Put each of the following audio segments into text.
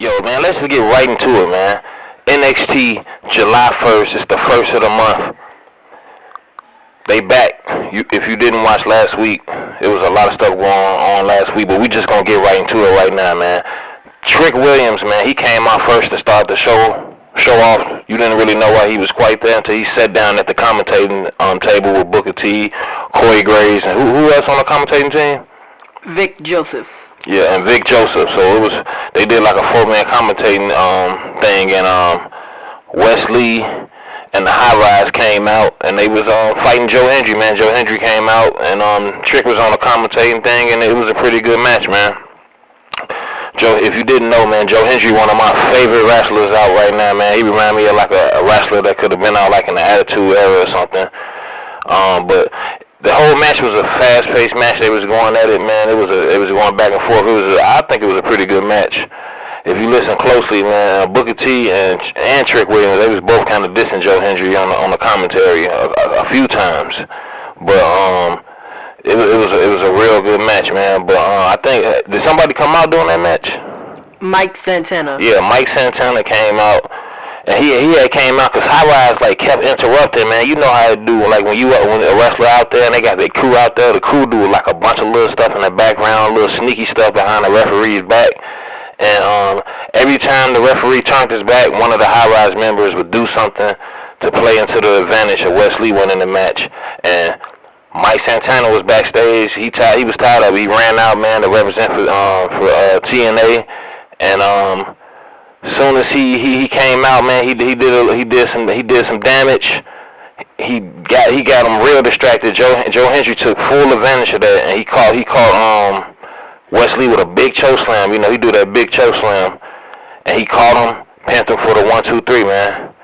Yo, man, let's just get right into it, man. NXT July 1st. It's the first of the month. They back. If you didn't watch last week, it was a lot of stuff going on last week, but we just gonna get right into it right now, man. Trick Williams, man, he came out first to start the show off. You didn't really know why he was quite there until he sat down at the commentating table with Booker T, Corey Graves, and who else on the commentating team? Vic Joseph. Yeah, and Vic Joseph. So they did like a 4-man commentating thing, and Wesley and the High Rise came out, and they was fighting Joe Hendry, man. Joe Hendry came out, and Trick was on the commentating thing, and it was a pretty good match, man. Joe, if you didn't know, man, Joe Hendry, one of my favorite wrestlers out right now, man. He remind me of like a wrestler that could have been out like in the Attitude Era or something. But the whole match was a fast-paced match. They was going at it, man. It was going back and forth. I think it was a pretty good match. If you listen closely, man, Booker T and Trick Williams, they was both kind of dissing Joe Hendry on the commentary a few times. But it was a real good match, man. But I think did somebody come out during that match? Mike Santana. Yeah, Mike Santana came out. And he had came out because High Rise like kept interrupting, man. You know how they do, like when a wrestler out there and they got their crew out there, the crew do like a bunch of little stuff in the background, little sneaky stuff behind the referee's back. And every time the referee turned his back, one of the High Rise members would do something to play into the advantage of Wesley winning the match. And Mike Santana was backstage. He was tired of it. He ran out, man, to represent for TNA. And as soon as he came out, man, he did some damage. He got him real distracted. Joe Hendry took full advantage of that, and he caught Wesley with a big choke slam. You know, he do that big choke slam, and he caught him, pinned him for the 1-2-3, man.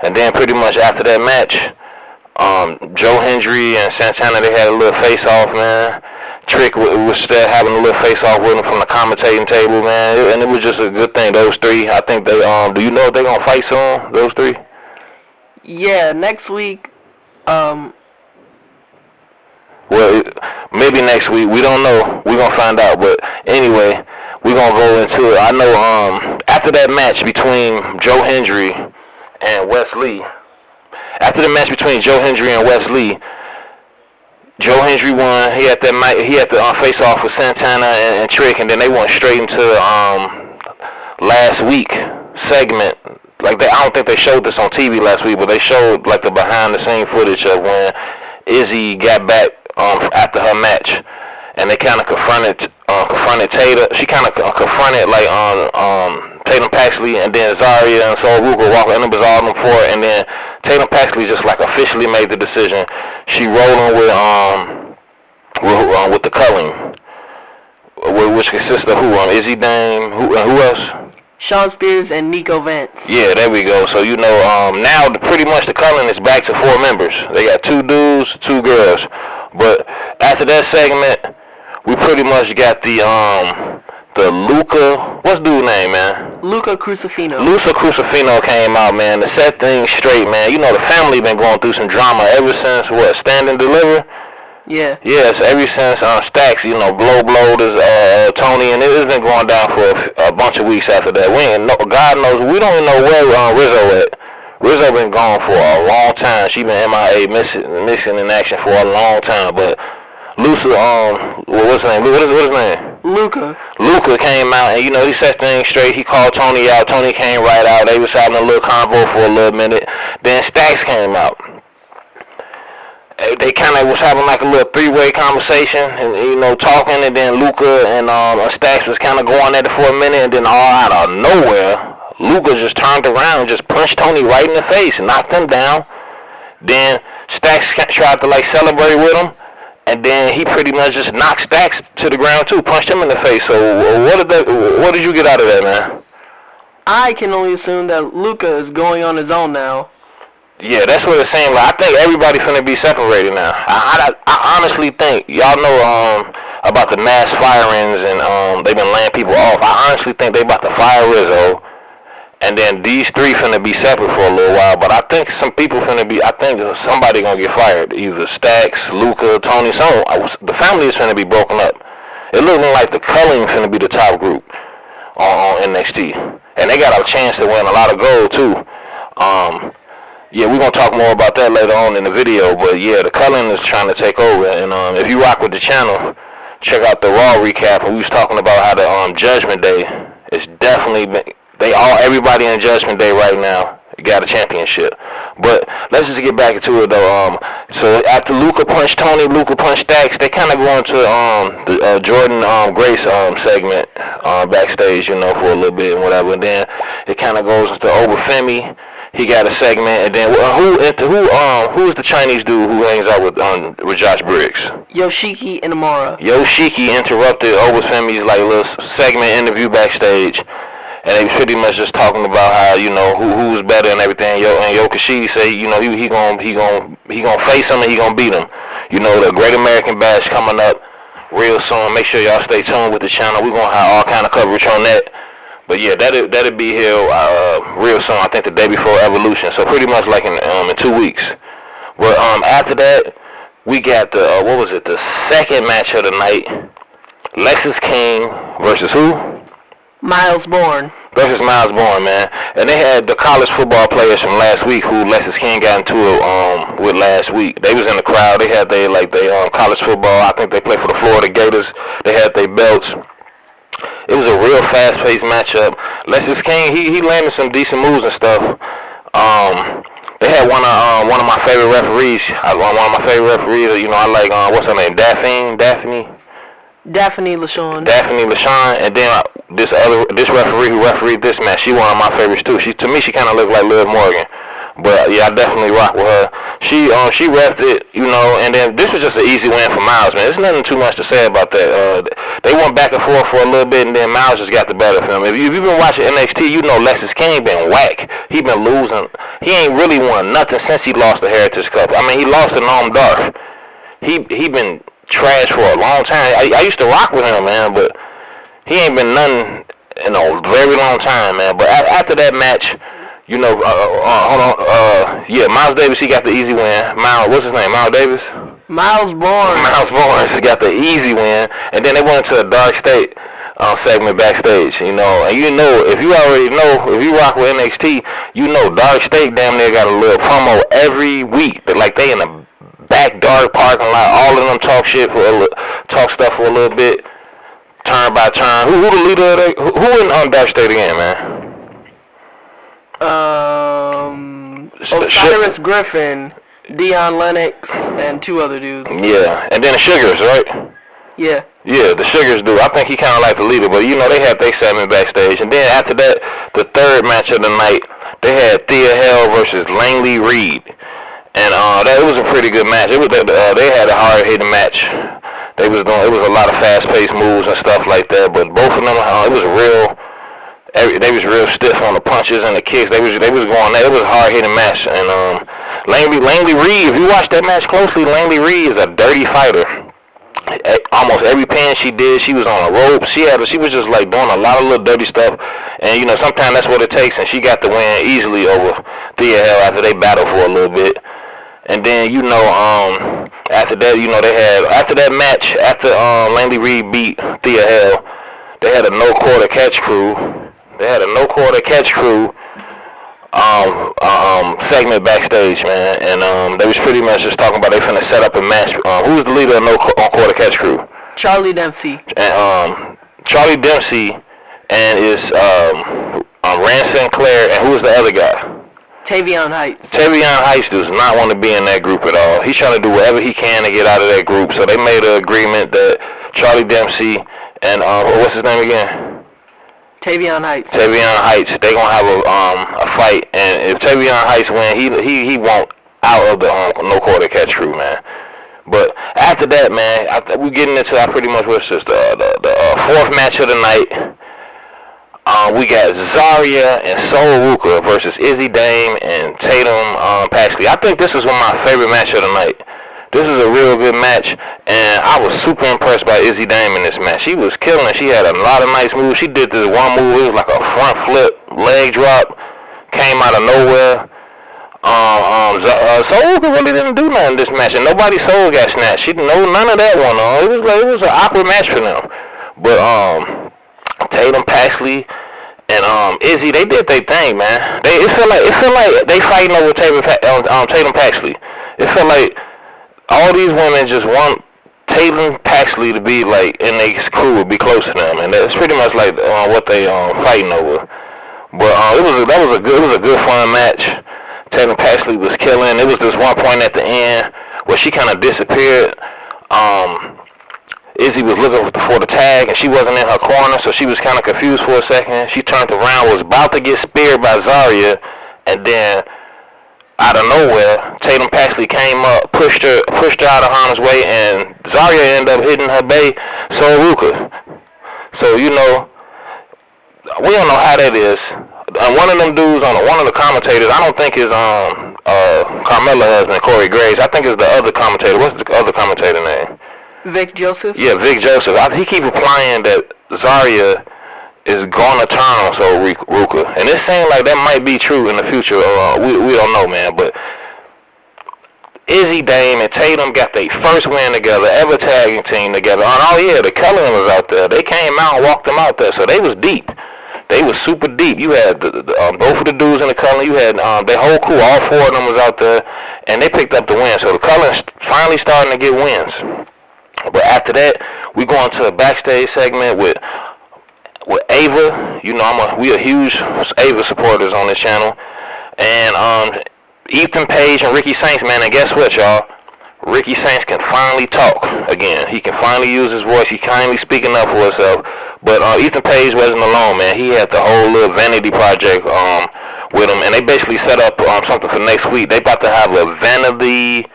And then pretty much after that match, Joe Hendry and Santana, they had a little face off, man. Trick was still having a little face-off with him from the commentating table, man, and it was just a good thing. Those three, I think they, do you know if they're going to fight soon, those three? Yeah, next week, Well, maybe next week, we don't know, we're going to find out, but anyway, we're going to go into it. I know, after that match between Joe Hendry and Wesley, Joe Hendry won. He had the face off with Santana and Trick, and then they went straight into last week segment. Like I don't think they showed this on TV last week, but they showed like the behind the scene footage of when Izzy got back after her match, and they kind of confronted Tatum. She kind of confronted like Tatum Paxley, and then Zarya and Soul Ruger walking, and it was all them four, and then Tatum Paxley just like officially made the decision. She rolling with the culling, which consists of who? Izzy Dame, who else? Shawn Spears and Nico Vance. Yeah, there we go. So you know, now pretty much the culling is back to 4 members. They got 2 dudes, 2 girls. But after that segment, we pretty much got the Luca, what's dude's name, man? Luca Crucifino. Luca Crucifino came out, man, to set things straight, man. You know, the family been going through some drama ever since, Stand and Deliver? Yeah. Yes, ever since Stacks, you know, blow Tony, and it's been going down for a bunch of weeks after that. God knows, we don't even know where Rizzo at. Rizzo been gone for a long time. She been MIA, missing in action for a long time, but what's his name? What is his name? Luca came out, and you know, he set things straight. He called Tony out. Tony came right out. They was having a little convo for a little minute. Then Stacks came out. They kind of was having like a little 3-way conversation, and you know, talking, and then Luca and Stacks was kind of going at it for a minute, and then all out of nowhere, Luca just turned around and just punched Tony right in the face and knocked him down. Then Stacks tried to like celebrate with him, and then he pretty much just knocked Stacks to the ground too, punched him in the face. So what did you get out of that, man? I can only assume that Luca is going on his own now. Yeah, that's what it seemed like. I think everybody finna be separated now. I honestly think, y'all know about the mass firings and they've been laying people off. I honestly think they about to fire Rizzo, and then these 3 finna be separate for a little while. But I think some people I think somebody gonna get fired. Either Stacks, Luca, Tony, the family is finna be broken up. It looking like the culling finna be the top group on NXT. and they got a chance to win a lot of gold too. Yeah, we're gonna talk more about that later on in the video. But yeah, the Cullen is trying to take over, and if you rock with the channel, check out the Raw recap. And we was talking about how the Judgment Day is definitely everybody in Judgment Day right now got a championship. But let's just get back into it though. So after Luka punched Tony, Luka punched Stacks, they kind of go into the Jordan Grace segment backstage, for a little bit and whatever. And then it kind of goes into Obafemi. He got a segment, and then who's the Chinese dude who hangs out with Josh Briggs? Yoshiki Inamura. Yoshiki interrupted Obafemi's little segment interview backstage, and they was pretty much just talking about how who's better and everything. And Yoshiki say he gonna face him and he gonna beat him. The Great American Bash coming up real soon. Make sure y'all stay tuned with the channel. We're gonna have all kind of coverage on that. But yeah, that'll be here real soon. I think the day before Evolution. So pretty much like in 2 weeks. But after that, we got the second match of the night. Lexis King versus who? Miles Bourne. Versus Miles Bourne, man. And they had the college football players from last week who Lexis King got into it with last week. They was in the crowd. They had their college football. I think they played for the Florida Gators. They had their belts. It was a real fast-paced matchup. Lexis King, he landed some decent moves and stuff. They had one of my favorite referees. I like what's her name? Daphne LaShawn. Daphne LaShawn, and then this referee who refereed this match, she one of my favorites too. To me, she kind of looked like Liv Morgan. But yeah, I definitely rock with her. She refed it, and then this was just an easy win for Miles, man. There's nothing too much to say about that. They went back and forth for a little bit, and then Miles just got the better of him. If you've been watching NXT, Lexis King been whack. He been losing. He ain't really won nothing since he lost the Heritage Cup. I mean, he lost to Noam Dar. He been trash for a long time. I used to rock with him, man, but he ain't been nothing in a very long time, man. But after that match, Miles Davis, he got the easy win. What's his name? Miles Davis? Miles Bourne. Miles Bourne, he got the easy win. And then they went into a Dark State segment backstage, and if you rock with NXT, Dark State damn near got a little promo every week. But they in a back dark parking lot, all of them talk stuff for a little bit, turn by turn. Who the leader of that? Who in Dark State again, man? Osiris Griffin, Dion Lennox, and 2 other dudes. Yeah, and then the Sugars, right? Yeah. Yeah, the Sugars dude. I think he kind of like the leader, but they had their segment backstage. And then after that, the third match of the night, they had Thea Hale versus Langley Reed. And that was a pretty good match. They had a hard-hitting match. It was a lot of fast-paced moves and stuff like that, but both of them, they was real stiff on the punches and the kicks. They was going there. It was a hard-hitting match. And Langley Reed, if you watch that match closely, Langley Reed is a dirty fighter. Almost every pin she did, she was on a rope. She was just doing a lot of little dirty stuff. And sometimes that's what it takes. And she got the win easily over Thea Hale after they battled for a little bit. And then after that, they had after that match, after Langley Reed beat Thea Hale, they had a no quarter catch crew. Segment backstage, man, and they was pretty much just talking about they finna set up a match. Who's the leader of no quarter catch crew? Charlie Dempsey. And Charlie Dempsey, and is Rand Sinclair, and who's the other guy? Tavion Heights. Tavion Heights does not want to be in that group at all. He's trying to do whatever he can to get out of that group. So they made an agreement that Charlie Dempsey and what's his name again? Tavion Heights. Tavion Heights. They gonna have a fight, and if Tavion Heights win, he won't out of the no quarter catch crew, man. But after that, man, we getting into pretty much what's just the fourth match of the night. We got Zarya and Soul Ruka versus Izzy Dame and Tatum Paxley. I think this is one of my favorite matches of the night. This is a real good match, and I was super impressed by Izzy Dame in this match. She was killing. She had a lot of nice moves. She did this one move. It was like a front flip, leg drop, came out of nowhere. Soul really didn't do nothing in this match, and nobody's soul got snatched. None of that went on. It was an awkward match for them. But Tatum Paxley and Izzy, they did their thing, man. It feel like they fighting over Tatum Paxley. It feel like all these women just want Tatum Paxley to be like, and their crew would be close to them, and that's pretty much like what they fighting over. But it was a good fun match. Tatum Paxley was killing. It was this one point at the end where she kind of disappeared. Izzy was looking for the tag, and she wasn't in her corner, so she was kind of confused for a second. She turned around, was about to get speared by Zarya, and then out of nowhere, Tatum Paxley came up, pushed her out of harm's way, and Zarya ended up hitting her bae, Ruka. So we don't know how that is. One of them dudes one of the commentators, I don't think is Carmella's husband, Corey Graves. I think it's the other commentator. What's the other commentator name? Vic Joseph? Yeah, Vic Joseph. He keep implying that Zarya is going to turn on Ruka. And it seems like that might be true in the future. We don't know, man. But Izzy, Dame, and Tatum got their first win together, ever tagging team together. The Cullen was out there. They came out and walked them out there, so they was deep. They was super deep. You had both of the dudes in the Cullen. You had their whole crew, all four of them was out there, and they picked up the win. So the Cullens finally starting to get wins. But after that, we go into a backstage segment with Ava. We are huge Ava supporters on this channel. And Ethan Page and Ricky Saints, man. And guess what, y'all? Ricky Saints can finally talk again. He can finally use his voice. He's kindly speaking up for himself. But Ethan Page wasn't alone, man. He had the whole little vanity project with him. And they basically set up something for next week. They about to have a vanity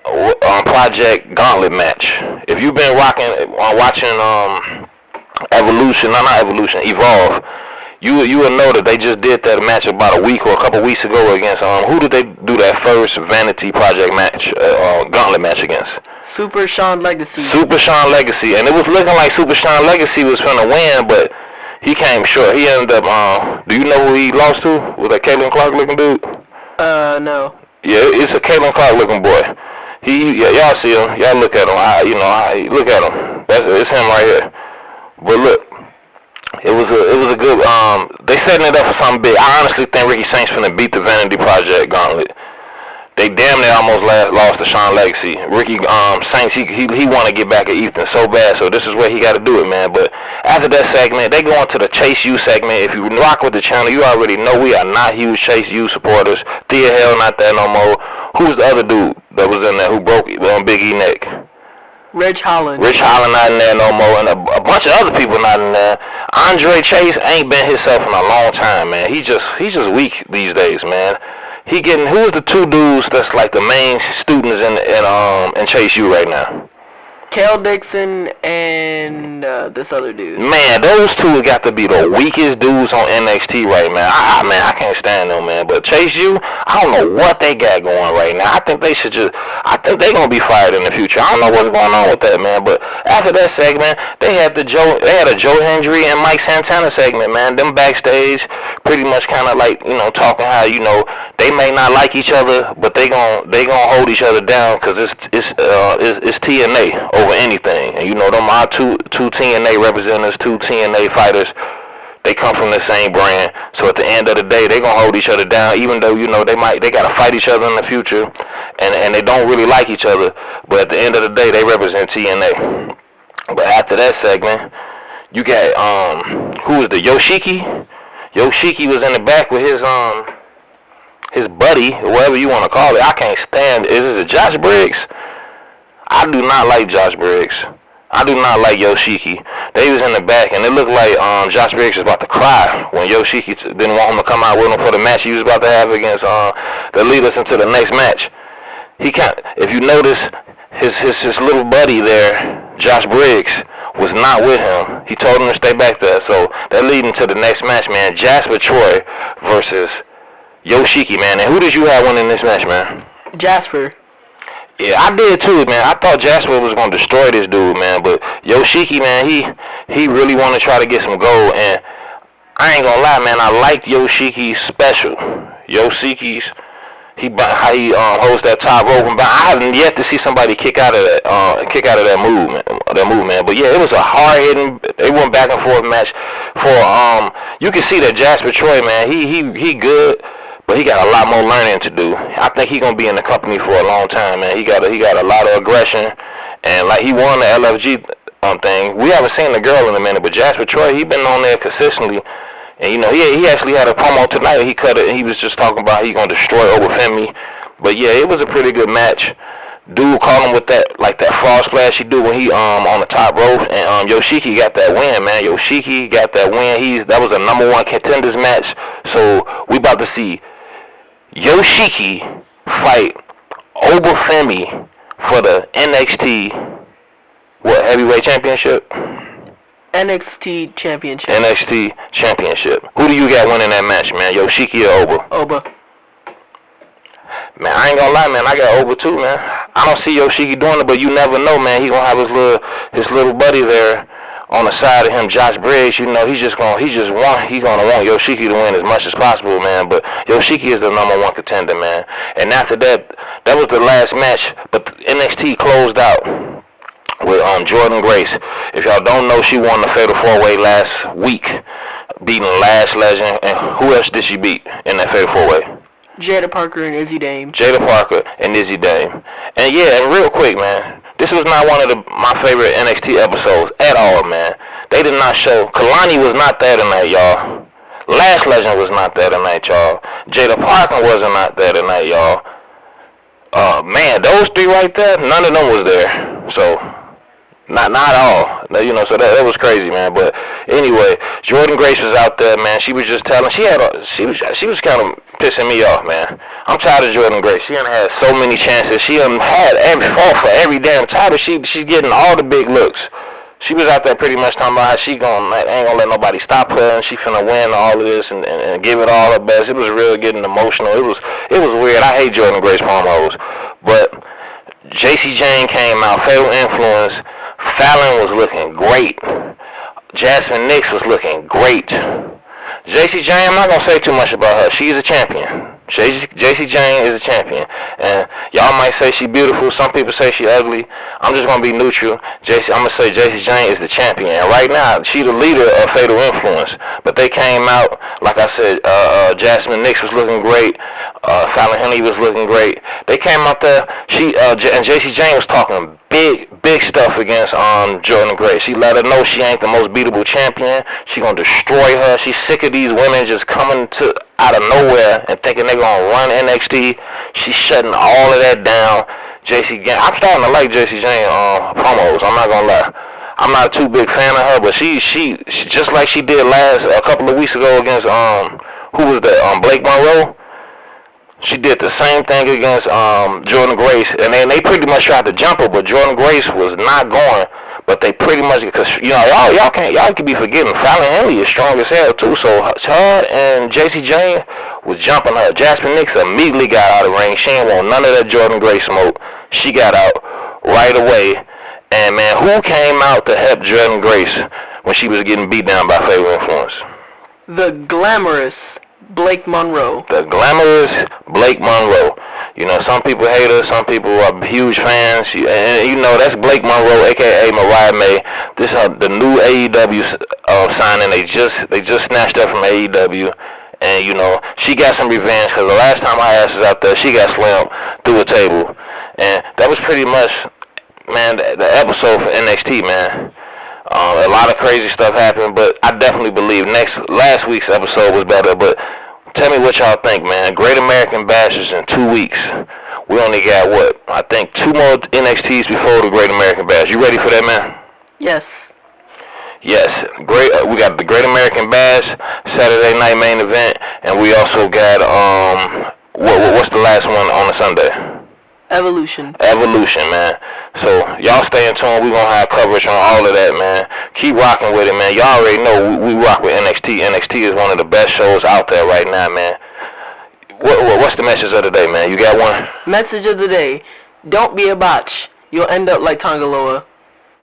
project gauntlet match. If you've been watching Evolve, you will know that they just did that match about a week or a couple weeks ago against who did they do that first vanity project match gauntlet match against? Super Sean Legacy. And it was looking like Super Sean Legacy was gonna win, but he came short. He ended up do you know who he lost to? Was that Caitlin Clark looking dude? No. Yeah, it's a Caitlin Clark looking boy. Y'all see him. Y'all look at him. Look at him. It's him right here. But look, it was a good. They setting it up for something big. I honestly think Ricky Saints finna beat the Vanity Project gauntlet. They damn near almost lost to Sean Legacy. Ricky Saints, he want to get back at Ethan so bad, so this is where he got to do it, man. But after that segment, they go into the Chase U segment. If you rock with the channel, you already know we are not huge Chase U supporters. Thea Hell not there no more. Who's the other dude that was in there who broke Big E neck? Rich Holland. Rich Holland not in there no more, and a bunch of other people not in there. Andre Chase ain't been himself in a long time, man. He's just weak these days, man. Who's the two dudes that's like the main students in Chase U right now? Kel Dixon and this other dude. Man, those two got to be the weakest dudes on NXT right now. I can't stand them, man. But Chase U, I don't know what they got going right now. I think they're going to be fired in the future. I don't know what's going on with that, man. But after that segment, they had a Joe Hendry and Mike Santana segment, man. Them backstage pretty much kind of like, talking how, they may not like each other, but they gonna hold each other down because it's TNA over anything. And them are two TNA representatives, two TNA fighters. They come from the same brand. So at the end of the day, they gonna hold each other down, even though they gotta fight each other in the future, and they don't really like each other. But at the end of the day, they represent TNA. But after that segment, you got who was the Yoshiki? Yoshiki was in the back with his buddy, whatever you want to call it. I can't stand it. Is it Josh Briggs? I do not like Josh Briggs. I do not like Yoshiki. They was in the back, and it looked like Josh Briggs was about to cry when Yoshiki didn't want him to come out with him for the match he was about to have against that lead us into the next match. If you notice, his little buddy there, Josh Briggs, was not with him. He told him to stay back there. So that leading to the next match, man. Jasper Troy versus Yoshiki, man. And who did you have winning this match, man? Jasper. Yeah, I did too, man. I thought Jasper was going to destroy this dude, man. But Yoshiki, man, he really want to try to get some gold. And I ain't going to lie, man, I liked Yoshiki's special. Yoshiki's how he holds that top rope, and I haven't yet to see somebody kick out of that movement. But yeah, it was a hard hitting. They went back and forth match. You can see that Jasper Troy, man, he good, but he got a lot more learning to do. I think he gonna be in the company for a long time, man. He got a lot of aggression, and like he won the LFG thing. We haven't seen the girl in a minute, but Jasper Troy, he been on there consistently. And you know, he actually had a promo tonight. He cut it, and he was just talking about he gonna destroy Obafemi. But yeah, it was a pretty good match. Dude caught him with that frog splash he do when he on the top rope, and Yoshiki got that win, man. Yoshiki got that win. That was a #1 contenders match. So we about to see Yoshiki fight Obafemi for the NXT heavyweight championship. NXT Championship. NXT Championship. Who do you got winning that match, man? Yoshiki or Oba? Oba. Man, I ain't gonna lie, man. I got Oba too, man. I don't see Yoshiki doing it, but you never know, man. He gonna have his little buddy there on the side of him, Josh Briggs. You know, he gonna want Yoshiki to win as much as possible, man. But Yoshiki is the #1 contender, man. And after that was the last match. But NXT closed out with Jordan Grace. If y'all don't know, she won the Fatal 4-Way last week, beating Lash Legend. And who else did she beat in that Fatal 4-Way? Jada Parker and Izzy Dame. Jada Parker and Izzy Dame. And yeah, and real quick, man, this was not one of my favorite NXT episodes at all, man. They did not show. Kalani was not there tonight, y'all. Lash Legend was not there tonight, y'all. Jada Parker wasn't not there tonight, y'all. Man, those three right there, none of them was there. So Not all, you know. So that was crazy, man. But anyway, Jordan Grace was out there, man. She was just telling. She was kind of pissing me off, man. I'm tired of Jordan Grace. She done had so many chances. She done had fought for every damn title. She's getting all the big looks. She was out there pretty much talking about how she ain't gonna let nobody stop her, and she finna win all of this and give it all her best. It was real getting emotional. It was weird. I hate Jordan Grace promos, but JC Jane came out, Fatal Influence. Fallon was looking great. Jasmine Nix was looking great. JC Jane, I'm not going to say too much about her. She's a champion. JC Jane is a champion. And y'all might say she beautiful. Some people say she ugly. I'm just going to be neutral. I'm going to say JC Jane is the champion. And right now, she's the leader of Fatal Influence. But they came out, like I said, Jasmine Nix was looking great. Fallon Henley was looking great. They came out there. And JC Jane was talking big stuff against Jordan Grace. She let her know she ain't the most beatable champion. She gonna destroy her. She's sick of these women just coming out of nowhere and thinking they're gonna run NXT. She's shutting all of that down. JC Jane, I'm starting to like JC Jane promos. I'm not gonna lie. I'm not a too big fan of her, but she just like she did a couple of weeks ago against who was that? Blake Monroe. She did the same thing against Jordan Grace, and then they pretty much tried to jump her, but Jordan Grace was not going. But they pretty much, because you know y'all can be forgetting Fallon Henley is strong as hell too. So her and JC Jane was jumping her. Jasmine Nix immediately got out of the ring. She ain't want none of that Jordan Grace smoke. She got out right away. And man, who came out to help Jordan Grace when she was getting beat down by Fatal Influence? The glamorous Blake Monroe. The glamorous Blake Monroe. You know, some people hate her, some people are huge fans. And you know, that's Blake Monroe, aka Mariah May. This is the new AEW signing. They just snatched her from AEW. And you know, she got some revenge because the last time her ass was out there, she got slammed through a table. And that was pretty much, man, the episode for NXT, man. A lot of crazy stuff happened, but I definitely believe last week's episode was better. But tell me what y'all think, man. Great American Bash is in 2 weeks. We only got, I think 2 more NXTs before the Great American Bash. You ready for that, man? Yes. Yes. Great. We got the Great American Bash, Saturday night main event, and we also got, what's the last one on a Sunday? Evolution, man. So y'all stay in tune. We're going to have coverage on all of that, man. Keep rocking with it, man. Y'all already know we rock with NXT. NXT is one of the best shows out there right now, man. What's the message of the day, man? You got one? Message of the day. Don't be a botch. You'll end up like Tongaloa.